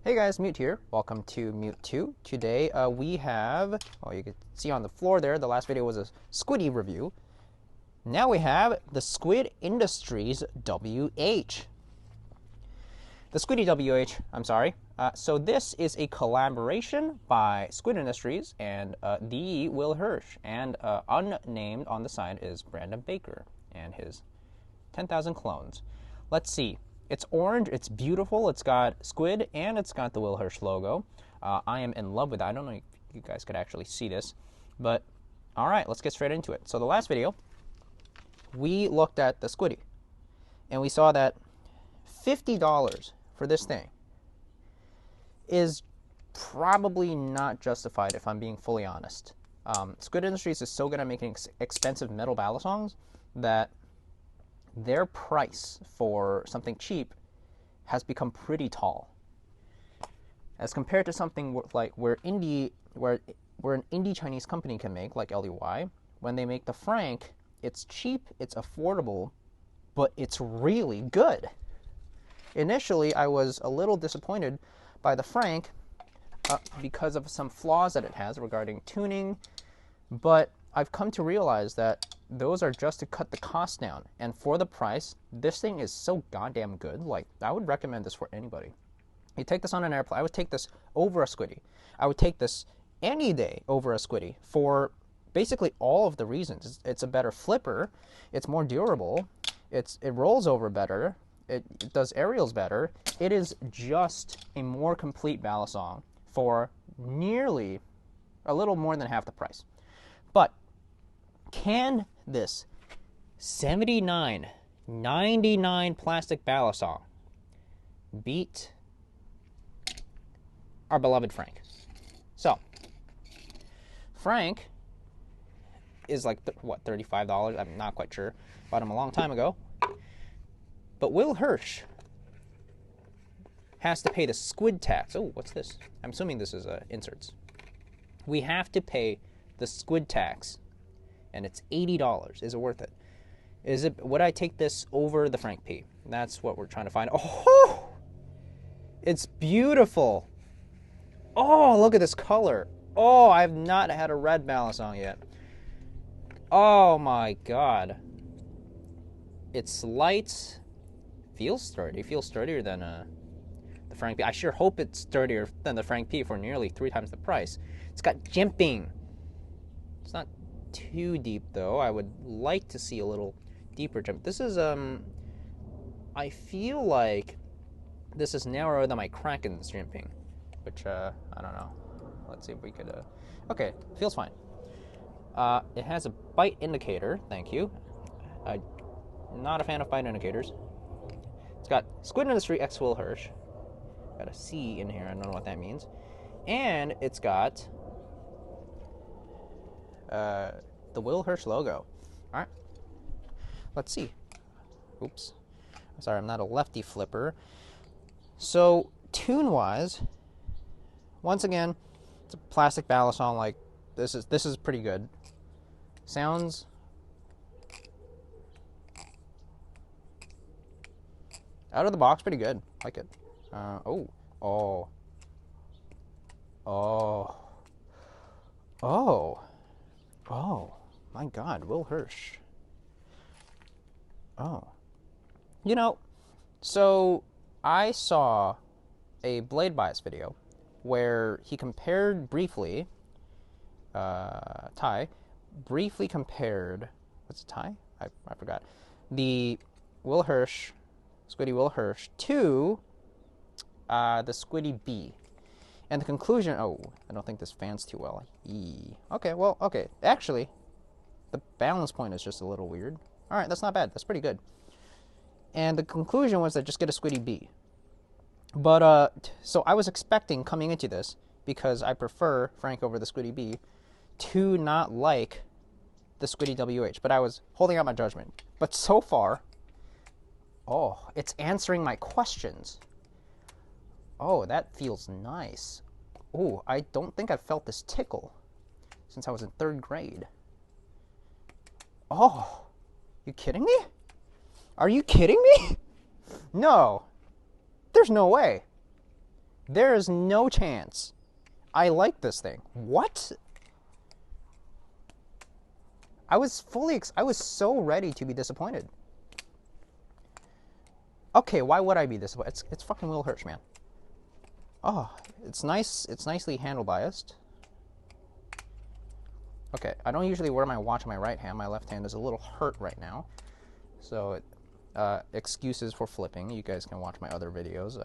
Hey guys, Mute here. Welcome to Mute 2. Today we have, oh, you can see on the floor there, the last video was a Squiddy review. Now we have the Squid Industries WH. The Squiddy-WH, I'm sorry. So this is a collaboration by Squid Industries and the Will Hirsch. And unnamed on the side is Brandon Baker and his 10,000 clones. Let's see. It's orange, it's beautiful, it's got squid, and it's got the Will Hirsch logo. I am in love with it. I don't know if you guys could actually see this, but alright, let's get straight into it. So the last video, we looked at the Squiddy, and we saw that $50 for this thing is probably not justified if I'm being fully honest. Squid Industries is so good at making expensive metal battle songs that their price for something cheap has become pretty tall, as compared to something like where an indie Chinese company can make, like LDY. When they make the Frank, it's cheap, it's affordable, but it's really good. Initially, I was a little disappointed by the Frank because of some flaws that it has regarding tuning, but I've come to realize that those are just to cut the cost down. And for the price, this thing is so goddamn good. Like, I would recommend this for anybody. You take this on an airplane. I would take this over a Squiddy. I would take this any day over a Squiddy for basically all of the reasons. It's a better flipper. It's more durable. It rolls over better. It does aerials better. It is just a more complete battle song for nearly a little more than half the price. But can this $79.99 plastic battle song beat our beloved Frank? So, Frank is like, what, $35? I'm not quite sure. Bought him a long time ago. But Will Hirsch has to pay the squid tax. Oh, what's this? I'm assuming this is inserts. We have to pay the squid tax, and it's $80. Is it worth it? Would I take this over the Frank P? That's what we're trying to find. Oh, it's beautiful. Oh, look at this color. Oh, I've not had a red battle song yet. Oh my god. It's light. Feels sturdy. Feels sturdier than the Frank P. I sure hope it's sturdier than the Frank P for nearly 3 times the price. It's got jimping. It's not too deep, though. I would like to see a little deeper jump. This is, I feel like this is narrower than my Kraken's jimping, which, I don't know. Let's see if we could, okay, feels fine. It has a bite indicator, thank you. I'm not a fan of bite indicators. It's got Squid Industry X Will Hirsch. Got a C in here, I don't know what that means. And it's got the Will Hirsch logo. Alright. Let's see. Oops. Sorry, I'm not a lefty flipper. So, tune-wise, once again, it's a plastic battle song. Like, this is pretty good. Sounds out of the box, pretty good. Like it. Oh. Oh, my god, Will Hirsch. Oh. You know, so I saw a Blade Bias video where he compared briefly, briefly compared, what's it, Ty? I forgot. The Will Hirsch, Squiddy Will Hirsch, to the Squiddy B. And the conclusion, oh, I don't think this fans too well. Okay, well, okay. Actually, the balance point is just a little weird. All right, that's not bad. That's pretty good. And the conclusion was that just get a Squiddy B. But, so I was expecting coming into this, because I prefer Frank over the Squiddy B, to not like the Squiddy-WH. But I was holding out my judgment. But so far, oh, it's answering my questions. Oh, that feels nice. Oh, I don't think I've felt this tickle since I was in 3rd grade. Oh, you kidding me? Are you kidding me? No. There's no way. There is no chance I like this thing. What? I was so ready to be disappointed. Okay, why would I be disappointed? It's fucking Will Hirsch, man. Oh, it's nice. It's nicely handle biased. Okay, I don't usually wear my watch on my right hand. My left hand is a little hurt right now. So, excuses for flipping. You guys can watch my other videos.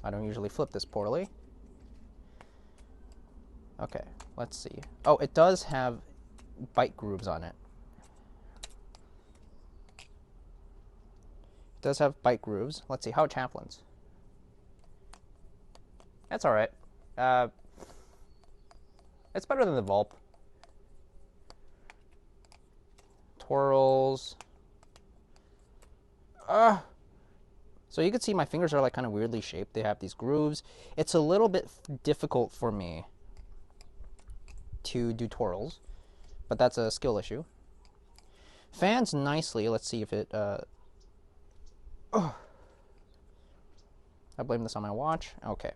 I don't usually flip this poorly. Okay, let's see. Oh, it does have bite grooves on it. It does have bite grooves. Let's see how it chaplains. That's all right. It's better than the Vulp. Twirls. So you can see my fingers are like kind of weirdly shaped. They have these grooves. It's a little bit difficult for me to do twirls, but that's a skill issue. Fans nicely. Let's see if it... I blame this on my watch. Okay.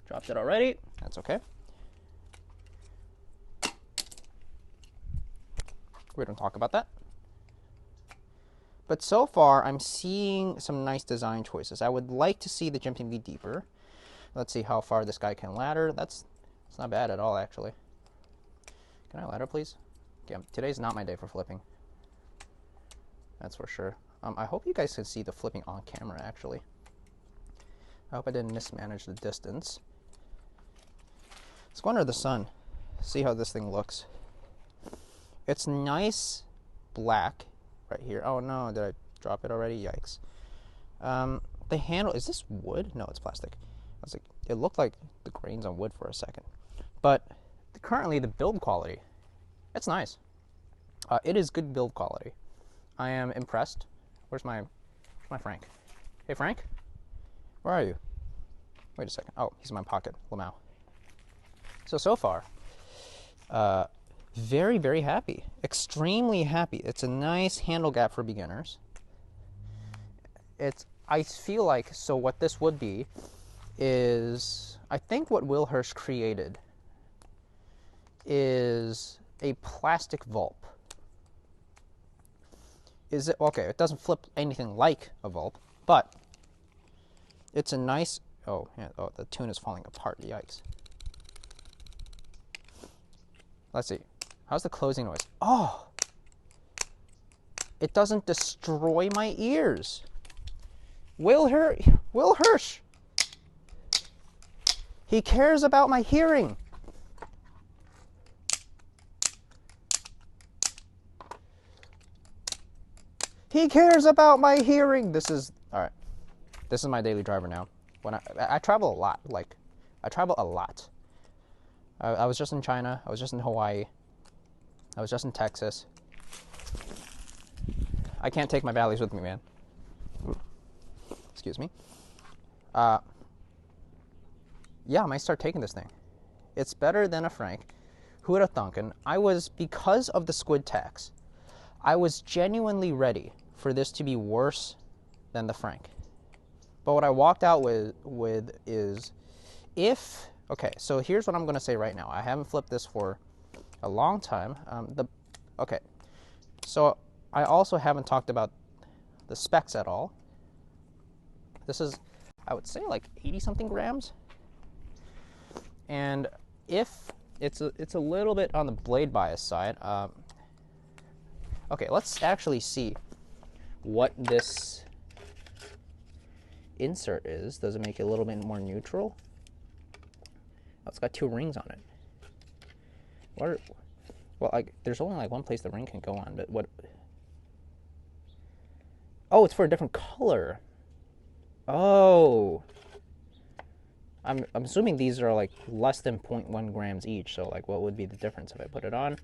Dropped it already. That's okay. We don't talk about that. But so far, I'm seeing some nice design choices. I would like to see the jumping be deeper. Let's see how far this guy can ladder. It's not bad at all, actually. Can I ladder, please? Yeah, today's not my day for flipping. That's for sure. I hope you guys can see the flipping on camera, actually. I hope I didn't mismanage the distance. Let's go under the sun. See how this thing looks. It's nice black right here. Oh no, did I drop it already? Yikes. The handle, is this wood? No, it's plastic. I was like, it looked like the grains on wood for a second. But currently the build quality, it's nice. It is good build quality. I am impressed. Where's my Frank? Hey Frank? Where are you? Wait a second. Oh, he's in my pocket. Lamau. So far, very, very happy. Extremely happy. It's a nice handle gap for beginners. I feel like, so what this would be is, I think what Will Hirsch created is a plastic Vulp. Is it, okay, it doesn't flip anything like a Vulp, but it's a nice, oh, yeah, oh, the tune is falling apart, yikes. Let's see. How's the closing noise? Oh! It doesn't destroy my ears. Will Hirsch. He cares about my hearing. He cares about my hearing. This is, all right. This is my daily driver now. When I travel a lot. Like, I travel a lot. I was just in China. I was just in Hawaii. I was just in Texas. I can't take my valleys with me, man. Excuse me. Yeah, I might start taking this thing. It's better than a Frank. Who would have thunkin'? Because of the squid tax, I was genuinely ready for this to be worse than the Frank. But what I walked out with is, okay, so here's what I'm going to say right now. I haven't flipped this for a long time. Okay, so I also haven't talked about the specs at all. This is, I would say, like 80-something grams. And if it's a little bit on the blade bias side. Okay, let's actually see what this insert is. Does it make it a little bit more neutral? Oh, it's got 2 rings on it. Well, there's only like one place the ring can go on, but what? Oh, it's for a different color. Oh. I'm assuming these are like less than 0.1 grams each, so like what would be the difference if I put it on?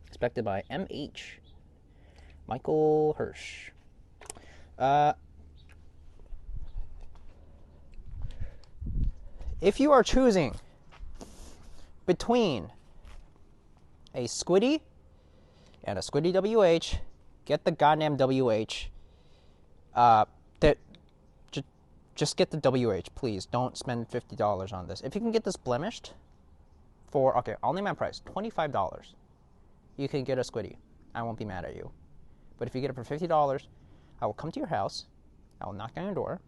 Expected by MH. Michael Hirsch. if you are choosing between a Squiddy and a Squiddy-WH, get the goddamn WH. Just get the WH, please. Don't spend $50 on this. If you can get this blemished for, okay, I'll name my price, $25. You can get a Squiddy. I won't be mad at you. But if you get it for $50, I will come to your house. I will knock on your door.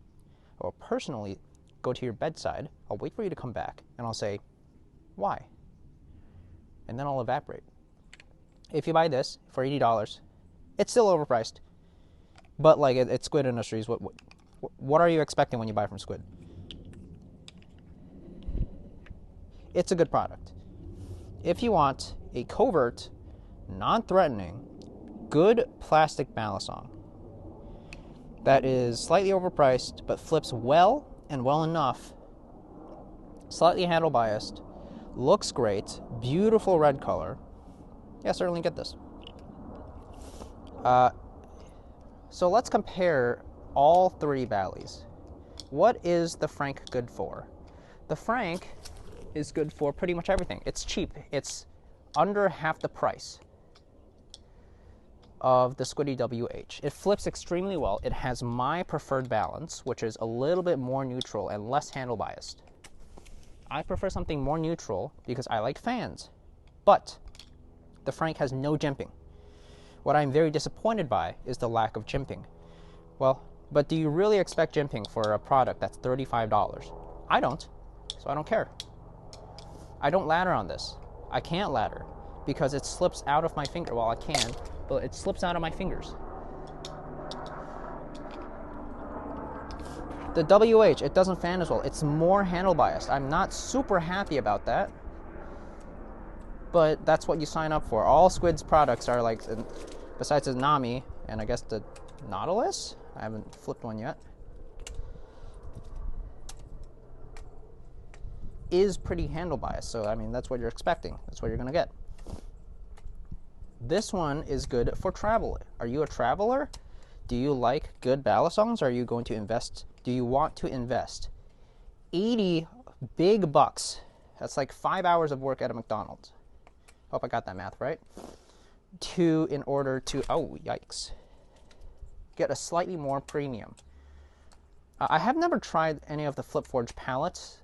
I will personally go to your bedside. I'll wait for you to come back. And I'll say, why? And then I'll evaporate. If you buy this for $80, it's still overpriced. But like it's Squid Industries. What are you expecting when you buy from Squid? It's a good product. If you want a covert, non-threatening, good plastic balisong that is slightly overpriced but flips well and well enough, slightly handle biased, looks great, beautiful red color, yeah, certainly get this. So let's compare all three Bally's. What is the Frank good for? The Frank is good for pretty much everything. It's cheap. It's under half the price of the Squiddy-WH. It flips extremely well. It has my preferred balance, which is a little bit more neutral and less handle biased. I prefer something more neutral because I like fans. But the Frank has no jimping. What I'm very disappointed by is the lack of jimping. Well, but do you really expect jimping for a product that's $35? I don't, so I don't care. I don't ladder on this. I can't ladder because it slips out of my finger. Well, I can, but it slips out of my fingers. The WH, it doesn't fan as well. It's more handle biased. I'm not super happy about that, but that's what you sign up for. All Squid's products are like, besides the Nami and I guess the Nautilus. I haven't flipped one yet. Is pretty handle biased, so I mean that's what you're expecting. That's what you're gonna get. This one is good for travel. Are you a traveler? Do you like good balisongs? Are you going to invest? Do you want to invest 80 big bucks? That's like 5 hours of work at a McDonald's. Hope I got that math right. In order to, oh yikes, get a slightly more premium. I have never tried any of the Flip Forge palettes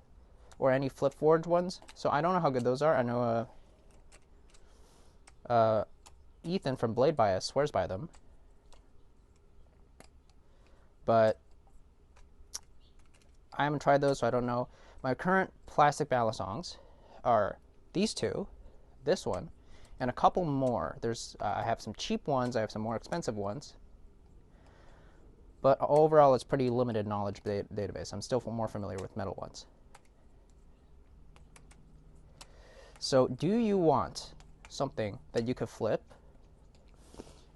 or any Flip Forge ones, so I don't know how good those are. I know Ethan from Blade Bias swears by them, but I haven't tried those, so I don't know. My current plastic balisongs are these two, this one, and a couple more. I have some cheap ones, I have some more expensive ones. But overall, it's pretty limited knowledge database. I'm still more familiar with metal ones. So do you want something that you could flip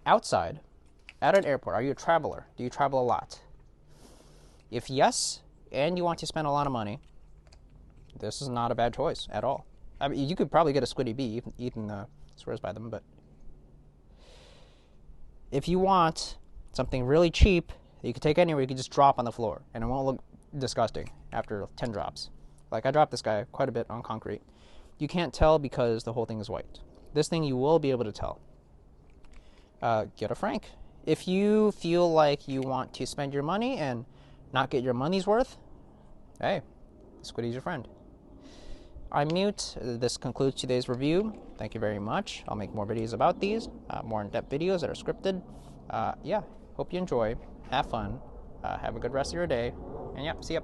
outside at an airport? Are you a traveler? Do you travel a lot? If yes, and you want to spend a lot of money, this is not a bad choice at all. I mean, you could probably get a Squiddy-B. Ethan swears by them, but if you want something really cheap that you could take anywhere, you could just drop on the floor, and it won't look disgusting after 10 drops. Like, I dropped this guy quite a bit on concrete. You can't tell because the whole thing is white. This thing you will be able to tell. Get a Frank. If you feel like you want to spend your money and not get your money's worth, hey, Squiddy's your friend. I'm Mute. This concludes today's review. Thank you very much. I'll make more videos about these, more in-depth videos that are scripted. Yeah, hope you enjoy. Have fun. Have a good rest of your day. And yeah, see ya.